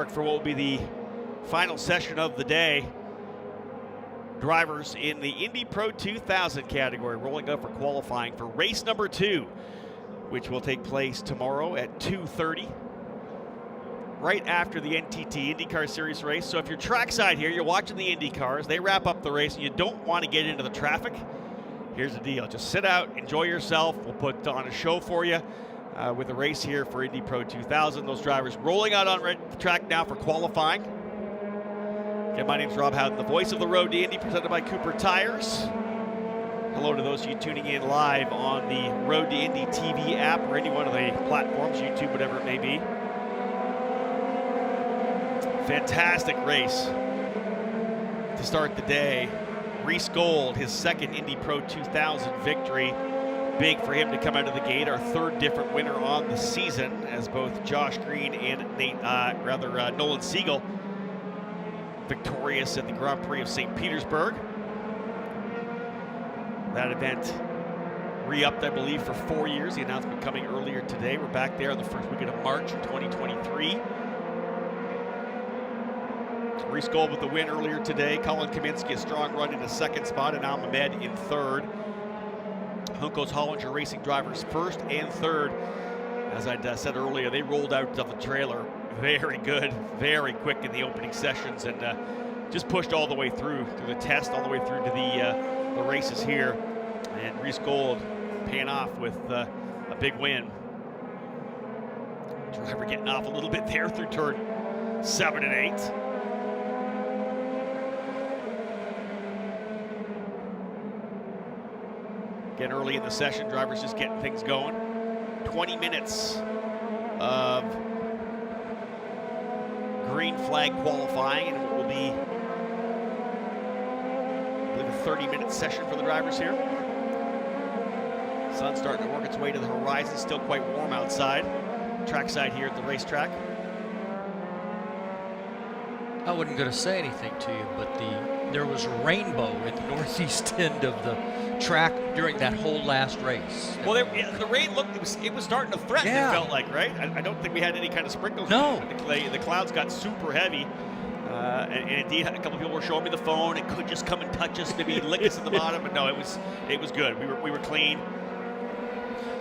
start for what will be the final session of the day. Drivers in the Indy Pro 2000 category rolling out for qualifying for race number 2, which will take place tomorrow at 2:30, right after the NTT IndyCar Series race. So if you're trackside here, you're watching the Indy cars, they wrap up the race and you don't want to get into the traffic, here's the deal. Just sit out, enjoy yourself. We'll put on a show for you with a race here for Indy Pro 2000. Those drivers rolling out on the track now for qualifying. Again, my name's Rob Howden, the voice of the Road to Indy, presented by Cooper Tires. Hello to those of you tuning in live on the Road to Indy TV app or any one of the platforms, YouTube, whatever it may be. Fantastic race to start the day. Reese Gold, his second Indy Pro 2000 victory. Big for him to come out of the gate. Our third different winner on the season, as both Josh Green and Nolan Siegel victorious at the Grand Prix of St. Petersburg. That event re-upped, I believe, for 4 years. The announcement coming earlier today. We're back there on the first weekend of March 2023. Reese Gold with the win earlier today. Colin Kaminsky a strong run in the second spot, and Al Mehmed in third. Hunko's Hollinger Racing drivers first and third. As I said earlier, they rolled out of the trailer very good, very quick in the opening sessions, and just pushed all the way through the test, all the way through to the races here. And Reese Gold paying off with a big win. Driver getting off a little bit there through turn 7 and 8. Again, early in the session, drivers just getting things going. 20 minutes of green flag qualifying, and it will be, I believe, a 30-minute session for the drivers here. Sun's starting to work its way to the horizon, still quite warm outside. Trackside here at the racetrack. I wasn't going to say anything to you, but there was a rainbow at the northeast end of the track during that whole last race. Well, the rain looked, it was starting to threaten, yeah. It felt like, right? I don't think we had any kind of sprinkles. No. The clouds got super heavy. And indeed, a couple of people were showing me the phone. It could just come and touch us, maybe lick us at the bottom, but no, it was good. We were clean.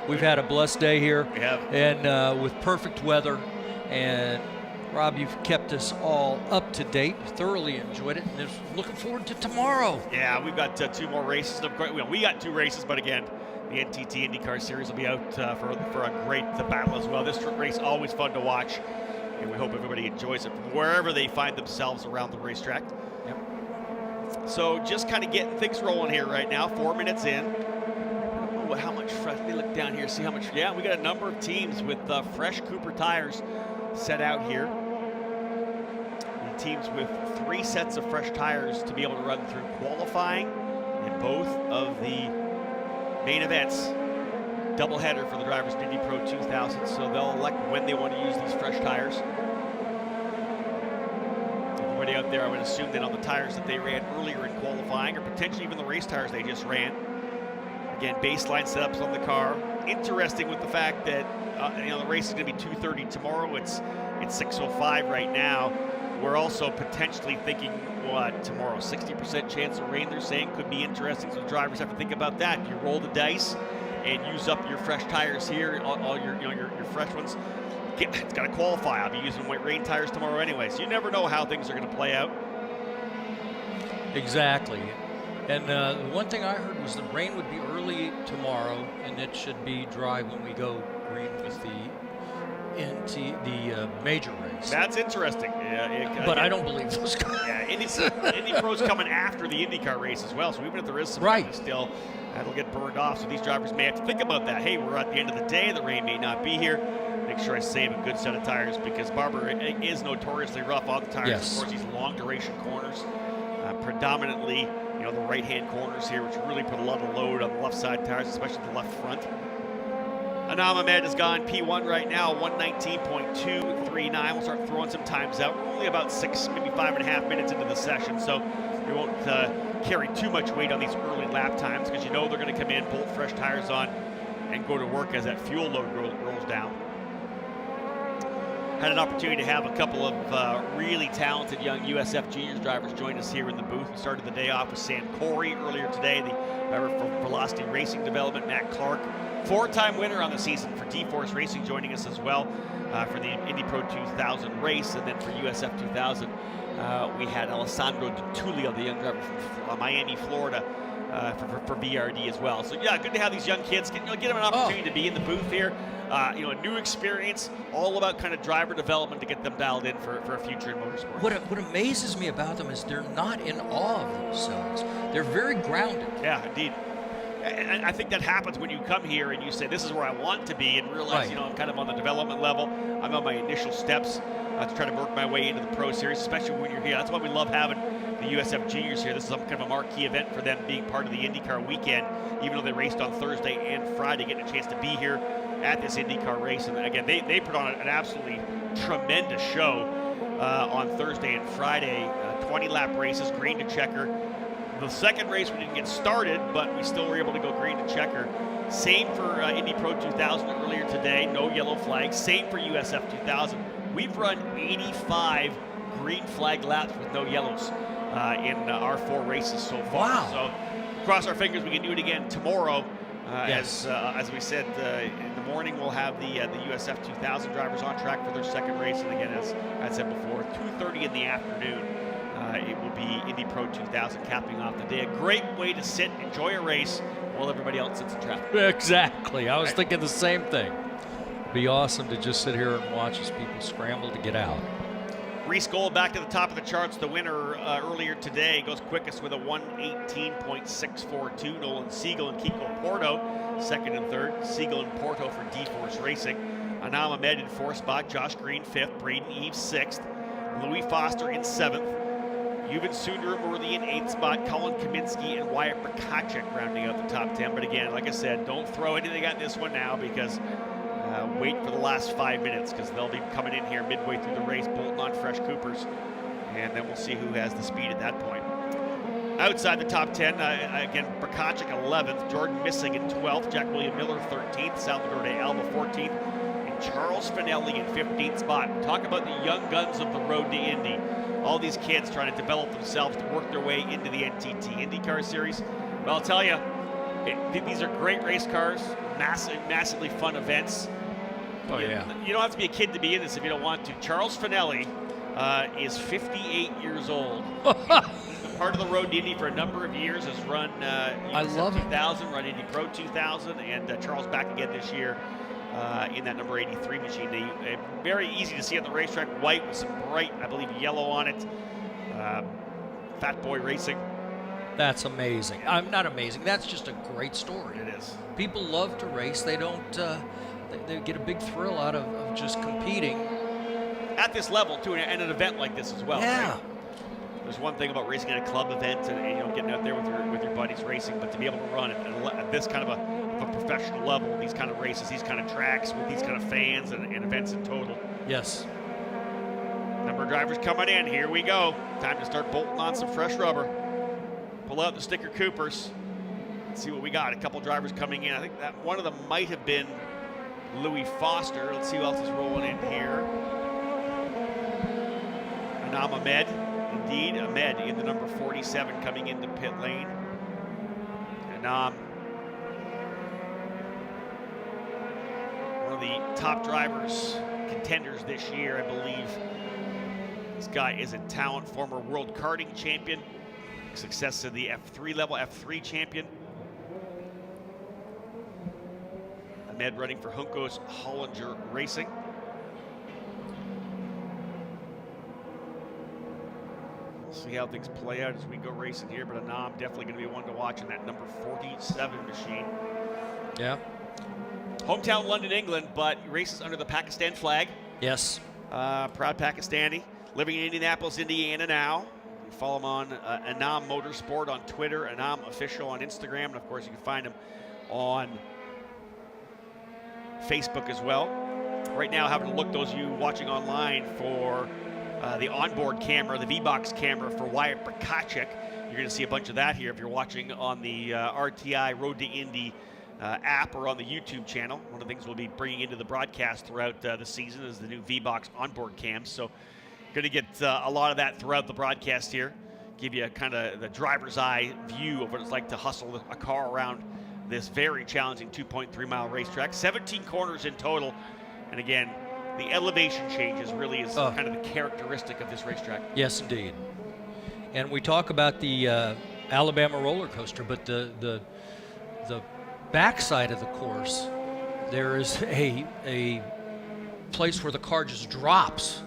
We've had a blessed day here. We have. And with perfect weather. And Rob, you've kept us all up to date. Thoroughly enjoyed it, and looking forward to tomorrow. Yeah, we've got 2 more races. We got 2 races, but again, the NTT IndyCar Series will be out for a great battle as well. This race always fun to watch, and we hope everybody enjoys it from wherever they find themselves around the racetrack. Yep. So just kind of getting things rolling here right now. 4 minutes in. I don't know how much fresh. Let me look down here, see how much. Yeah, we got a number of teams with fresh Cooper tires set out here. The teams with 3 sets of fresh tires to be able to run through qualifying in both of the main events. Doubleheader for the drivers in Indy Pro 2000, so they'll elect when they want to use these fresh tires. Everybody out there, I would assume that on the tires that they ran earlier in qualifying, or potentially even the race tires they just ran. Again, baseline setups on the car. Interesting with the fact that the race is going to be 2:30 tomorrow. It's 6:05 right now. We're also potentially thinking, what, tomorrow, 60% chance of rain, they're saying, could be interesting. So the drivers have to think about that. You roll the dice and use up your fresh tires here, all your fresh ones. It's got to qualify. I'll be using white rain tires tomorrow anyway. So you never know how things are going to play out. Exactly. And the one thing I heard was the rain would be early tomorrow, and it should be dry when we go green with the major race. That's interesting. Yeah, but I don't believe those guys. Yeah, Indy Pro's coming after the IndyCar race as well, so even if there is some rain still, that'll get burned off. So these drivers may have to think about that. Hey, we're at the end of the day. The rain may not be here. Make sure I save a good set of tires, because Barber is notoriously rough on the tires. Yes. Of course, these long duration corners, predominantly, the right-hand corners here, which really put a lot of load on the left side tires, especially the left front. Anam Ahmed has gone P1 right now, 119.239. We'll start throwing some times out. We're only about 6, maybe 5.5 minutes into the session, so we won't carry too much weight on these early lap times, because they're going to come in, bolt fresh tires on, and go to work as that fuel load rolls down. had an opportunity to have a couple of really talented young USF Juniors drivers join us here in the booth. We started the day off with Sam Corey earlier today, the driver for Velocity Racing Development. Matt Clark, 4-time winner on the season for D-Force Racing, joining us as well for the Indy Pro 2000 race. And then for USF 2000, we had Alessandro Di Tullio, the young driver from Miami, Florida, for VRD as well. So yeah, good to have these young kids, get them an opportunity to be in the booth here. A new experience, all about kind of driver development to get them dialed in for a future in motorsports. What amazes me about them is they're not in awe of themselves. They're very grounded. Yeah, indeed. And I think that happens when you come here and you say, this is where I want to be, and realize, I'm kind of on the development level. I'm on my initial steps to try to work my way into the Pro Series, especially when you're here. That's why we love having the USF Juniors here. This is kind of a marquee event for them, being part of the IndyCar weekend, even though they raced on Thursday and Friday, getting a chance to be here at this IndyCar race. And again, they put on an absolutely tremendous show on Thursday and Friday. 20-lap races, green to checker. The second race we didn't get started, but we still were able to go green to checker. Same for Indy Pro 2000 earlier today, no yellow flags. Same for USF 2000. We've run 85 green flag laps with no yellows in our 4 races so far. Wow. So cross our fingers we can do it again tomorrow. Yes. As we said, in the morning we'll have the USF 2000 drivers on track for their second race. And again, as I said before, 2:30 in the afternoon. It will be Indy Pro 2000 capping off the day. A great way to sit, enjoy a race, while everybody else sits in traffic. Exactly. I was thinking the same thing. It'd be awesome to just sit here and watch as people scramble to get out. Reese Gold back to the top of the charts. The winner earlier today goes quickest with a 1:18.642. Nolan Siegel and Kiko Porto, second and third. Siegel and Porto for D-Force Racing. Anam Ahmed in 4th spot. Josh Green 5th. Braden Eves 6th. Louis Foster in 7th. Yuvan Sundaramurthy in 8th spot. Colin Kaminsky and Wyatt Prokacek rounding out the top 10. But again, like I said, don't throw anything at this one now, because wait for the last 5 minutes, because they'll be coming in here midway through the race, bolting on fresh Coopers, and then we'll see who has the speed at that point. Outside the top 10, again, Prokacek 11th, Jordan Missing in 12th, Jack William Miller 13th, Salvador de Alba 14th, and Charles Finelli in 15th spot. Talk about the young guns of the road to Indy. All these kids trying to develop themselves to work their way into the NTT IndyCar Series. Well, I'll tell you, these are great race cars, massively fun events. Oh, yeah. You don't have to be a kid to be in this if you don't want to. Charles Finelli is 58 years old. Part of the road to Indy for a number of years, has run USF 2000, run Indy Pro 2000, and Charles back again this year in that number 83 machine. Very easy to see on the racetrack, white with some bright, I believe, yellow on it. Fat Boy Racing. That's amazing. Not amazing. That's just a great story. It is. People love to race. They don't. They get a big thrill out of just competing at this level too, and an event like this as well. Yeah. Right? There's one thing about racing at a club event and getting out there with your buddies racing, but to be able to run at this kind of a professional level, these kind of races, these kind of tracks with these kind of fans and events in total. Yes. Number of drivers coming in. Here we go. Time to start bolting on some fresh rubber. Pull out the sticker Coopers. Let's see what we got. A couple drivers coming in. I think that one of them might have been Louis Foster. Let's see who else is rolling in here. Anam Ahmed. Indeed, Ahmed in the number 47 coming into pit lane. Anam, one of the top drivers, contenders this year, I believe. This guy is a talent, former world karting champion, success to the F3 level, F3 champion. Ahmed running for Juncos Hollinger Racing. We'll see how things play out as we go racing here, but Anam definitely going to be one to watch in that number 47 machine. Yeah. Hometown London, England, but races under the Pakistan flag. Yes. Proud Pakistani, living in Indianapolis, Indiana now. You follow him on Anam Motorsport on Twitter, Anam Official on Instagram, and of course you can find him on Facebook as well. Right now, having to look, those of you watching online, for the onboard camera, the V-Box camera for Wyatt Prokacek. You're going to see a bunch of that here if you're watching on the RTI Road to Indy app or on the YouTube channel. One of the things we'll be bringing into the broadcast throughout the season is the new V-Box onboard cams. So going to get a lot of that throughout the broadcast here. Give you kind of the driver's eye view of what it's like to hustle a car around this very challenging 2.3-mile racetrack. 17 corners in total. And again, the elevation changes really is kind of the characteristic of this racetrack. Yes, indeed. And we talk about the Alabama roller coaster, but the backside of the course, there is a place where the car just drops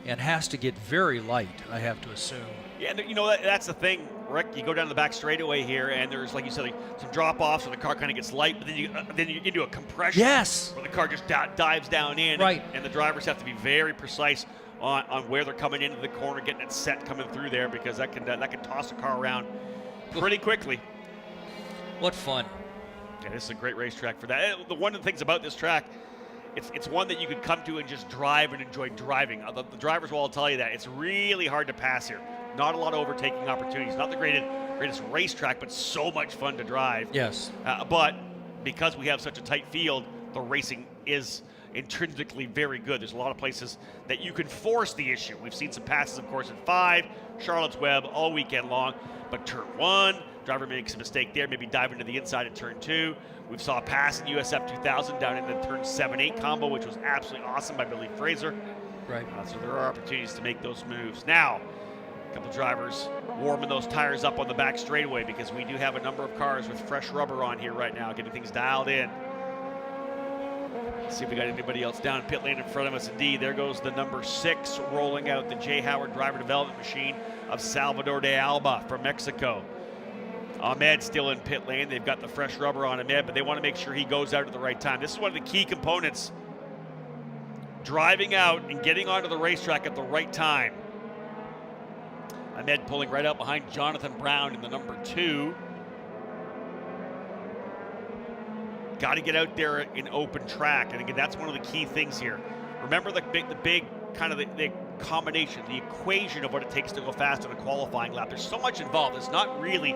and has to get very light, I have to assume. Yeah, you know, that's the thing, Rick. You go down the back straightaway here, and there's, like you said, like, some drop-offs where the car kind of gets light, but then you into a compression. Yes. Where the car just dives down in. Right. And the drivers have to be very precise on where they're coming into the corner, getting it set coming through there, because that can toss a car around pretty quickly. What fun. Yeah, this is a great racetrack for that. One of the things about this track, it's one that you could come to and just drive and enjoy driving. The drivers will all tell you that. It's really hard to pass here. Not a lot of overtaking opportunities. Not the greatest racetrack, but so much fun to drive. Yes. But because we have such a tight field, the racing is intrinsically very good. There's a lot of places that you can force the issue. We've seen some passes, of course, at 5, Charlotte's Web all weekend long. But turn 1, driver makes a mistake there, maybe dive into the inside at turn 2. We saw a pass in USF 2000 down in the turn 7-8 combo, which was absolutely awesome by Billy Fraser. Right. So there are opportunities to make those moves. Now, a couple drivers warming those tires up on the back straightaway, because we do have a number of cars with fresh rubber on here right now, getting things dialed in. Let's see if we got anybody else down pit lane in front of us. Indeed, there goes the number 6 rolling out the J. Howard driver development machine of Salvador de Alba from Mexico. Ahmed still in pit lane. They've got the fresh rubber on Ahmed, but they want to make sure he goes out at the right time. This is one of the key components. Driving out and getting onto the racetrack at the right time. Ahmed pulling right out behind Jonathan Brown in the number 2. Got to get out there in open track. And again, that's one of the key things here. Remember the big kind of the combination, the equation of what it takes to go fast in a qualifying lap. There's so much involved. It's not really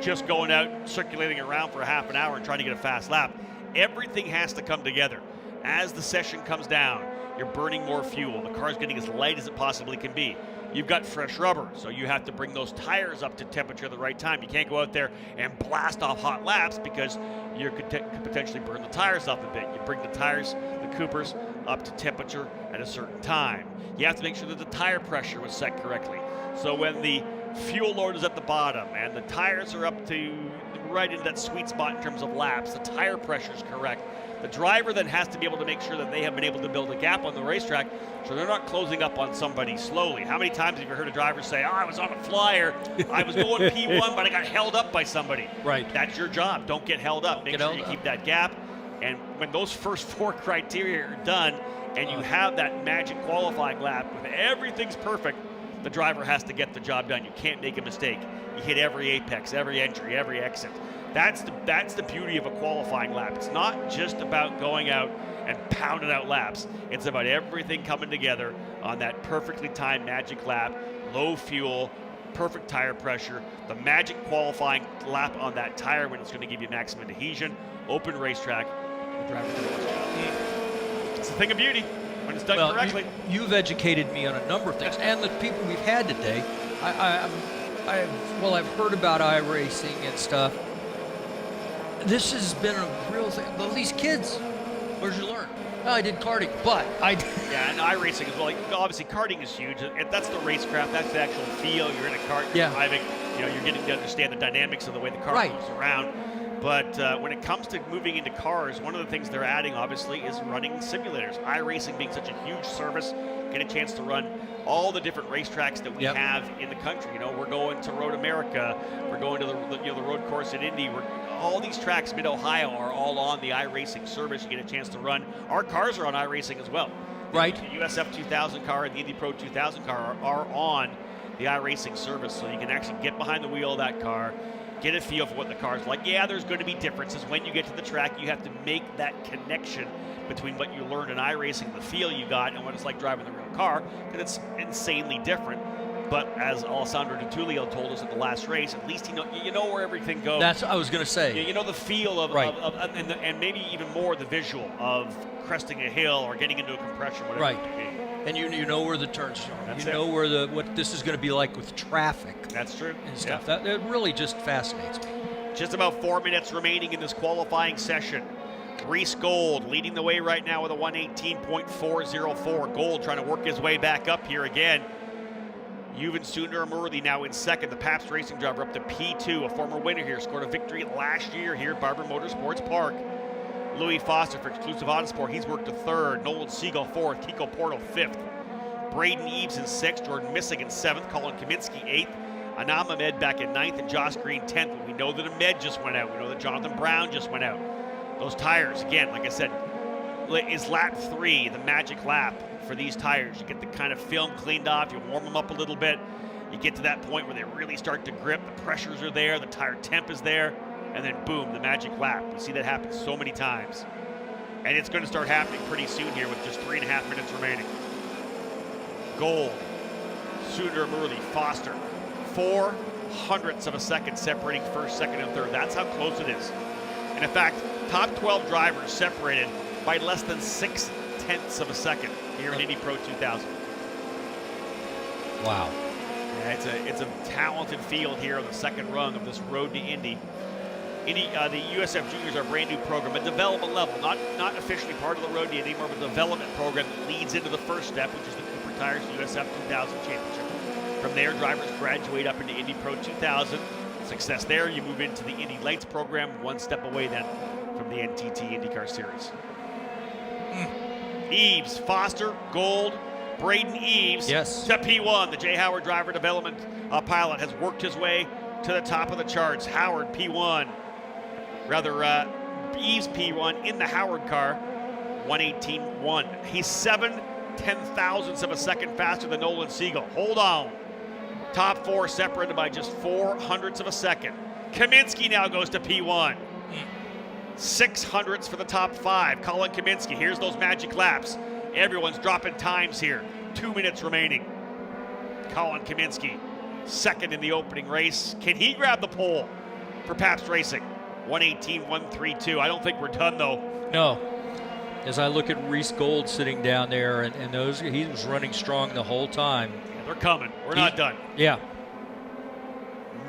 just going out, circulating around for a half an hour and trying to get a fast lap. Everything has to come together. As the session comes down, you're burning more fuel. The car's getting as light as it possibly can be. You've got fresh rubber, so you have to bring those tires up to temperature at the right time. You can't go out there and blast off hot laps, because you could potentially burn the tires off a bit. You bring the tires, the Coopers, up to temperature at a certain time. You have to make sure that the tire pressure was set correctly. So when the fuel load is at the bottom and the tires are up to right into that sweet spot in terms of laps, the tire pressure is correct. The driver then has to be able to make sure that they have been able to build a gap on the racetrack so they're not closing up on somebody slowly. How many times have you heard a driver say, I was on a flyer, I was going P1, but I got held up by somebody? Right. That's your job. Don't get held up. Make sure you keep that gap. And when those first 4 criteria are done and you have that magic qualifying lap with everything's perfect, the driver has to get the job done. You can't make a mistake. You hit every apex, every entry, every exit. That's the beauty of a qualifying lap. It's not just about going out and pounding out laps. It's about everything coming together on that perfectly timed magic lap, low fuel, perfect tire pressure, the magic qualifying lap on that tire when it's going to give you maximum adhesion, open racetrack. The driver does his job. It's a thing of beauty when it's done correctly. You've educated me on a number of things, and the people we've had today. I've heard about iRacing and stuff. This has been a real thing. Well, these kids, where'd you learn? Oh, I did karting, but Yeah, and iRacing as well. Obviously, karting is huge. That's the racecraft. That's the actual feel. You're in a kart, you're driving. You're getting to understand the dynamics of the way the car moves around. But when it comes to moving into cars, one of the things they're adding, obviously, is running simulators. iRacing being such a huge service, get a chance to run all the different racetracks that we have in the country. We're going to Road America. We're going to the road course at Indy. All these tracks mid-Ohio are all on the iRacing service. You get a chance to run. Our cars are on iRacing as well. Right. The USF 2000 car and the Indy Pro 2000 car are on the iRacing service, so you can actually get behind the wheel of that car, get a feel for what the car's like. Yeah, there's going to be differences. When you get to the track, you have to make that connection between what you learned in iRacing, the feel you got, and what it's like driving the real car, because it's insanely different. But as Alessandro Di Tullio told us at the last race, at least you know where everything goes. That's what I was going to say. You know the feel of, right. and maybe even more the visual of cresting a hill or getting into a compression, whatever right. it may be. And you know where the turns are. That's you know where what this is going to be like with traffic. That's true. And stuff. That really just fascinates me. Just about 4 minutes remaining in this qualifying session. Reese Gold leading the way right now with a 1:18.404. Gold trying to work his way back up here again. Yuven Sundaramurthy now in second, the Pabst Racing driver up to P2, a former winner here, scored a victory last year here at Barber Motorsports Park. Louis Foster for Exclusive Autosport, he's worked to third. Nolan Siegel fourth, Kiko Porto fifth. Braden Eves in sixth, Jordan Missing in seventh, Colin Kaminsky eighth. Anam Ahmed back in ninth and Josh Green 10th. But we know that Ahmed just went out. We know that Jonathan Brown just went out. Those tires, again, like I said, is lap 3 the magic lap for these tires. You get the kind of film cleaned off, you warm them up a little bit, you get to that point where they really start to grip, the pressures are there, the tire temp is there, and then boom, the magic lap. You see that happen so many times. And it's going to start happening pretty soon here with just 3.5 minutes remaining. Gold, Sundaramurthy, Foster, 0.04 of a second separating first, second, and third. That's how close it is. And in fact, top 12 drivers separated by less than 0.6 of a second here in Indy Pro 2000. Wow. Yeah, it's a talented field here on the second rung of this road to Indy. The USF Juniors are a brand new program, a development level, not officially part of the road to Indy, more of a development program that leads into the first step, which is the Cooper Tires USF 2000 Championship. From there, drivers graduate up into Indy Pro 2000. Success there, you move into the Indy Lights program, one step away then from the NTT IndyCar Series. Eves, Foster, Gold, Braden Eves yes. to P1. The Jay Howard driver development pilot has worked his way to the top of the charts. Howard P1, Eves P1 in the Howard car, 1:18.1. He's 0.7 of a second faster than Nolan Siegel. Hold on. Top 4 separated by just 0.04 of a second. Kaminsky now goes to P1. 0.06 for the top 5. Colin Kaminsky, here's those magic laps. Everyone's dropping times here. 2 minutes remaining. Colin Kaminsky, second in the opening race. Can he grab the pole for Pabst Racing? 1:18.132. I don't think we're done though. No. As I look at Reese Gold sitting down there, and those, he was running strong the whole time. Yeah, they're coming. We're not done. Yeah.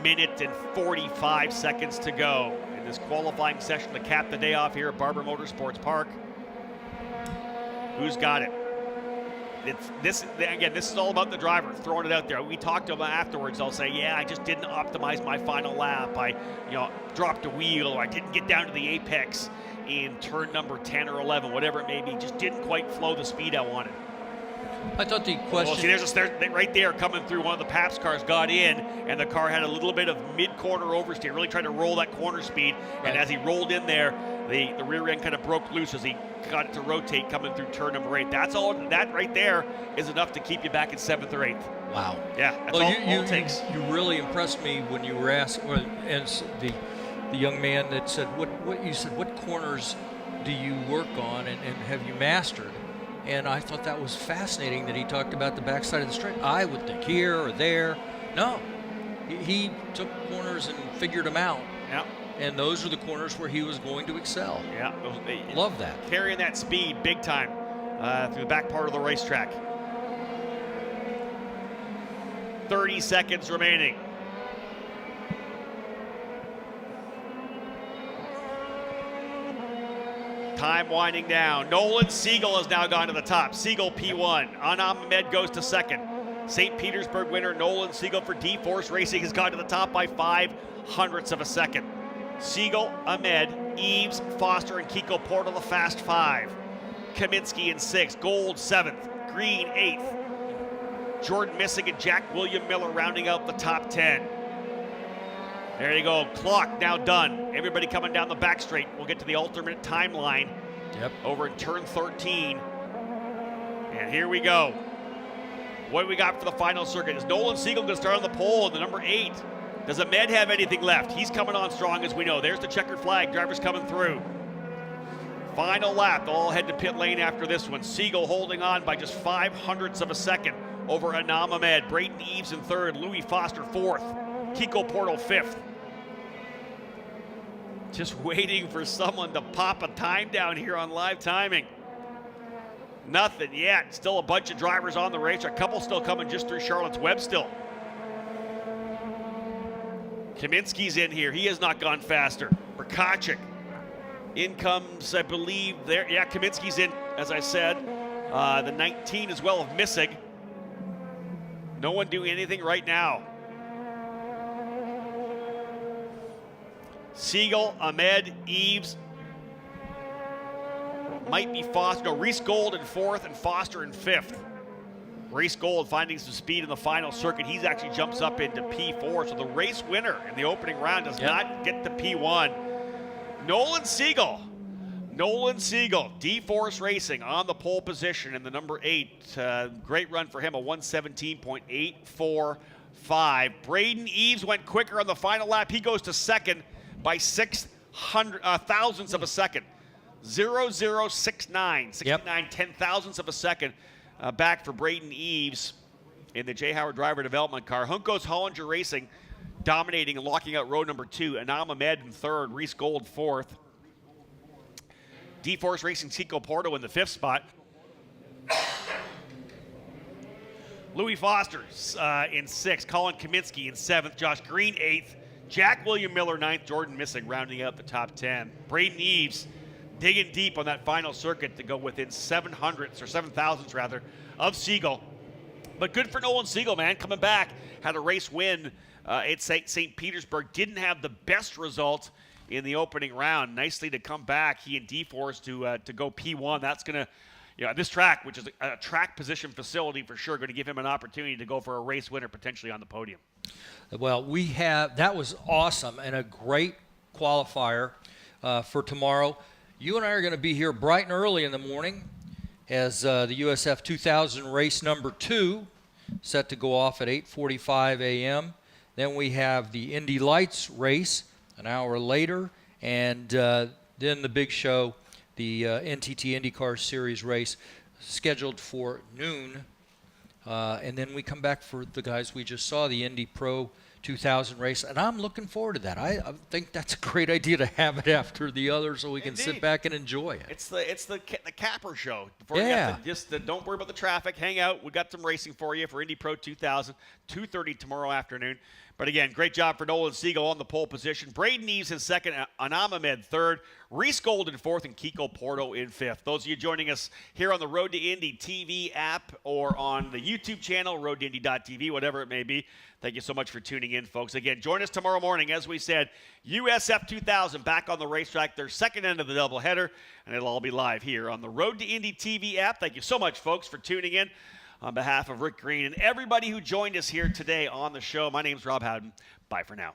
Minute and 45 seconds to go in this qualifying session to cap the day off here at Barber Motorsports Park. Who's got it? This is all about the driver throwing it out there. We talked about afterwards. I'll say, yeah, I just didn't optimize my final lap. I, dropped a wheel, or I didn't get down to the apex in turn number 10 or 11, whatever it may be. Just didn't quite flow the speed I wanted. I thought the question. Well, see, there's right there coming through. One of the Pabst cars got in, and the car had a little bit of mid-corner oversteer. Really tried to roll that corner speed, right. And as he rolled in there, the rear end kind of broke loose as he got it to rotate coming through turn number 8. That's all. That right there is enough to keep you back in 7th or 8th. Wow. Yeah, that's all it takes. You really impressed me when you were asked, and the young man that said, what corners do you work on and have you mastered? And I thought that was fascinating that he talked about the backside of the straight. I would think here or there. No, he took corners and figured them out. Yeah. And those are the corners where he was going to excel. Yeah. Love that. Carrying that speed big time through the back part of the racetrack. 30 seconds remaining. Time winding down. Nolan Siegel has now gone to the top. Siegel P1. Anam Ahmed goes to second. St. Petersburg winner Nolan Siegel for D-Force Racing has gone to the top by 0.05 of a second. Siegel, Ahmed, Eves, Foster, and Kiko Porto the fast 5. Kaminsky in 6th. Gold 7th. Green 8th. Jordan Missing and Jack William Miller rounding out the top 10. There you go. Clock now done. Everybody coming down the back straight. We'll get to the alternate timeline. Yep. Over in turn 13. And here we go. What do we got for the final circuit? Is Nolan Siegel going to start on the pole in the number 8? Does Ahmed have anything left? He's coming on strong, as we know. There's the checkered flag. Drivers coming through. Final lap. They'll all head to pit lane after this one. Siegel holding on by just 0.05 of a second over Anam Ahmed. Braden Eves in third, Louis Foster fourth, Kiko Porto fifth. Just waiting for someone to pop a time down here on live timing. Nothing yet. Still a bunch of drivers on the race. A couple still coming just through Charlotte's Web still. Kaminsky's in here. He has not gone faster. Rakacic. In comes, I believe, there. Yeah, Kaminsky's in, as I said. The 19 as well of Missig. No one doing anything right now. Siegel, Ahmed, Eves. Might be Foster. No, Reese Gold in fourth and Foster in fifth. Reese Gold finding some speed in the final circuit. He actually jumps up into P4. So the race winner in the opening round does not get to P1. Nolan Siegel, D-Force Racing on the pole position in the number 8. Great run for him, a 1:17.845. Braden Eves went quicker on the final lap. He goes to second by 600 thousandths of a second. 0.0069, 69 10,000ths of a second back for Braden Eves in the J. Howard Driver Development Car. Hunko's Hollinger Racing dominating and locking out row number 2. Anam Ahmed in third, Reese Gold fourth. D-Force Racing Kiko Porto in the 5th spot. Louis Foster in 6th, Colin Kaminsky in 7th, Josh Green 8th, Jack William Miller 9th, Jordan Missig rounding out the top 10. Braden Eves digging deep on that final circuit to go within 7,000ths rather of Siegel. But good for Nolan Siegel, man, coming back. Had a race win at St. Petersburg. Didn't have the best result in the opening round. Nicely to come back, he and D-Force to go P1. That's going to, this track, which is a track position facility for sure, going to give him an opportunity to go for a race winner potentially on the podium. Well, that was awesome and a great qualifier for tomorrow. You and I are going to be here bright and early in the morning as the USF 2000 race number 2 set to go off at 8:45 a.m. Then we have the Indy Lights race an hour later, and then the big show, the NTT IndyCar Series race, scheduled for noon. And then we come back for the guys we just saw, the Indy Pro 2000 race, and I'm looking forward to that. I think that's a great idea to have it after the other so we can sit back and enjoy it. It's the capper show. Before you have to just don't worry about the traffic. Hang out. We got some racing for you for Indy Pro 2000, 2:30 tomorrow afternoon. But again, great job for Nolan Siegel on the pole position. Braden Eves in second, Anam Ahmed third, Reese Gold in fourth, and Kiko Porto in fifth. Those of you joining us here on the Road to Indy TV app or on the YouTube channel, roadtoindy.tv, whatever it may be, thank you so much for tuning in, folks. Again, join us tomorrow morning, as we said, USF 2000 back on the racetrack, their second end of the doubleheader, and it'll all be live here on the Road to Indy TV app. Thank you so much, folks, for tuning in. On behalf of Rick Green and everybody who joined us here today on the show, my name's Rob Howden. Bye for now.